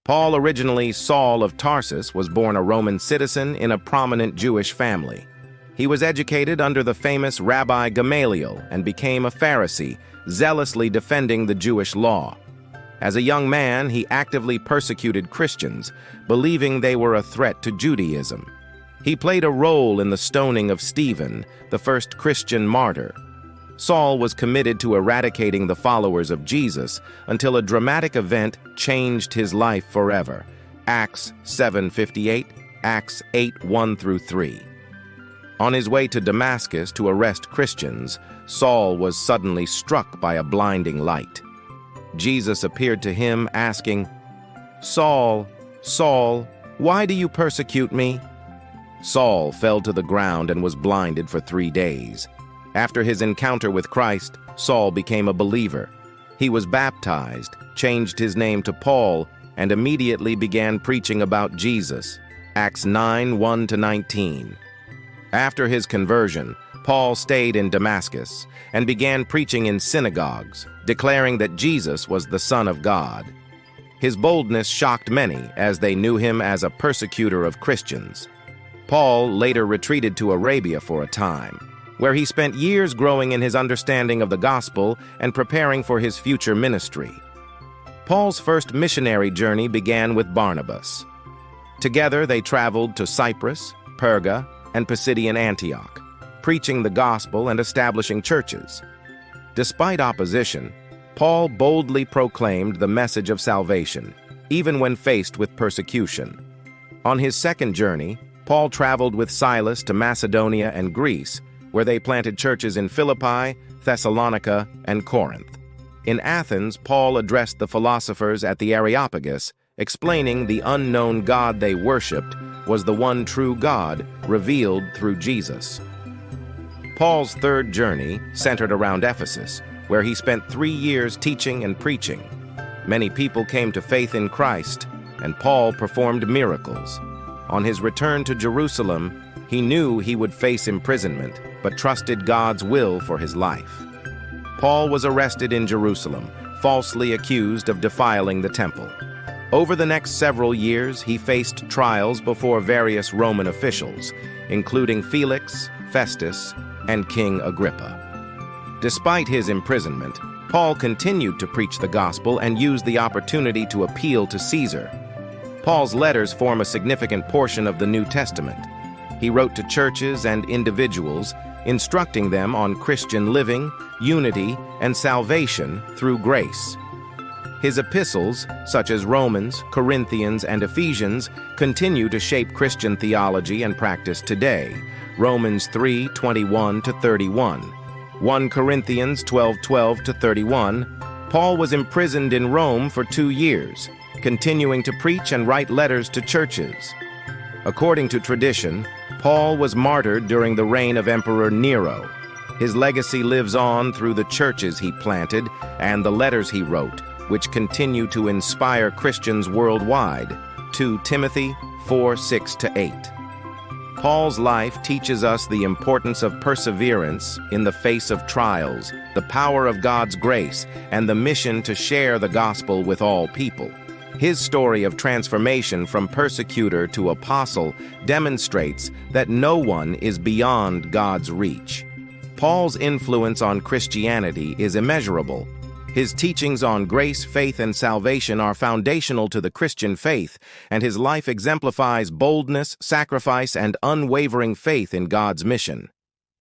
Paul, originally Saul of Tarsus, was born a Roman citizen in a prominent Jewish family. He was educated under the famous Rabbi Gamaliel and became a Pharisee, zealously defending the Jewish law. As a young man, he actively persecuted Christians, believing they were a threat to Judaism. He played a role in the stoning of Stephen, the first Christian martyr. Saul was committed to eradicating the followers of Jesus until a dramatic event changed his life forever. Acts 7:58, Acts 8:1-3. On his way to Damascus to arrest Christians, Saul was suddenly struck by a blinding light. Jesus appeared to him, asking, "Saul, Saul, why do you persecute me?" Saul fell to the ground and was blinded for 3 days. After his encounter with Christ, Saul became a believer. He was baptized, changed his name to Paul, and immediately began preaching about Jesus. Acts 9:1-19. After his conversion, Paul stayed in Damascus and began preaching in synagogues, declaring that Jesus was the Son of God. His boldness shocked many, as they knew him as a persecutor of Christians. Paul later retreated to Arabia for a time, where he spent years growing in his understanding of the gospel and preparing for his future ministry. Paul's first missionary journey began with Barnabas. Together they traveled to Cyprus, Perga, and Pisidian Antioch, preaching the gospel and establishing churches. Despite opposition, Paul boldly proclaimed the message of salvation, even when faced with persecution. On his second journey, Paul traveled with Silas to Macedonia and Greece, where they planted churches in Philippi, Thessalonica, and Corinth. In Athens, Paul addressed the philosophers at the Areopagus, explaining the unknown God they worshipped was the one true God revealed through Jesus. Paul's third journey centered around Ephesus, where he spent 3 years teaching and preaching. Many people came to faith in Christ, and Paul performed miracles. On his return to Jerusalem, he knew he would face imprisonment, but trusted God's will for his life. Paul was arrested in Jerusalem, falsely accused of defiling the temple. Over the next several years, he faced trials before various Roman officials, including Felix, Festus, and King Agrippa. Despite his imprisonment, Paul continued to preach the gospel and used the opportunity to appeal to Caesar. Paul's letters form a significant portion of the New Testament. He wrote to churches and individuals, instructing them on Christian living, unity, and salvation through grace. His epistles, such as Romans, Corinthians, and Ephesians, continue to shape Christian theology and practice today. Romans 3:21-31, 1 Corinthians 12:12-31. Paul was imprisoned in Rome for 2 years, continuing to preach and write letters to churches. According to tradition, Paul was martyred during the reign of Emperor Nero. His legacy lives on through the churches he planted and the letters he wrote, which continue to inspire Christians worldwide. 2 Timothy 4:6-8. Paul's life teaches us the importance of perseverance in the face of trials, the power of God's grace, and the mission to share the gospel with all people. His story of transformation from persecutor to apostle demonstrates that no one is beyond God's reach. Paul's influence on Christianity is immeasurable. His teachings on grace, faith, and salvation are foundational to the Christian faith, and his life exemplifies boldness, sacrifice, and unwavering faith in God's mission.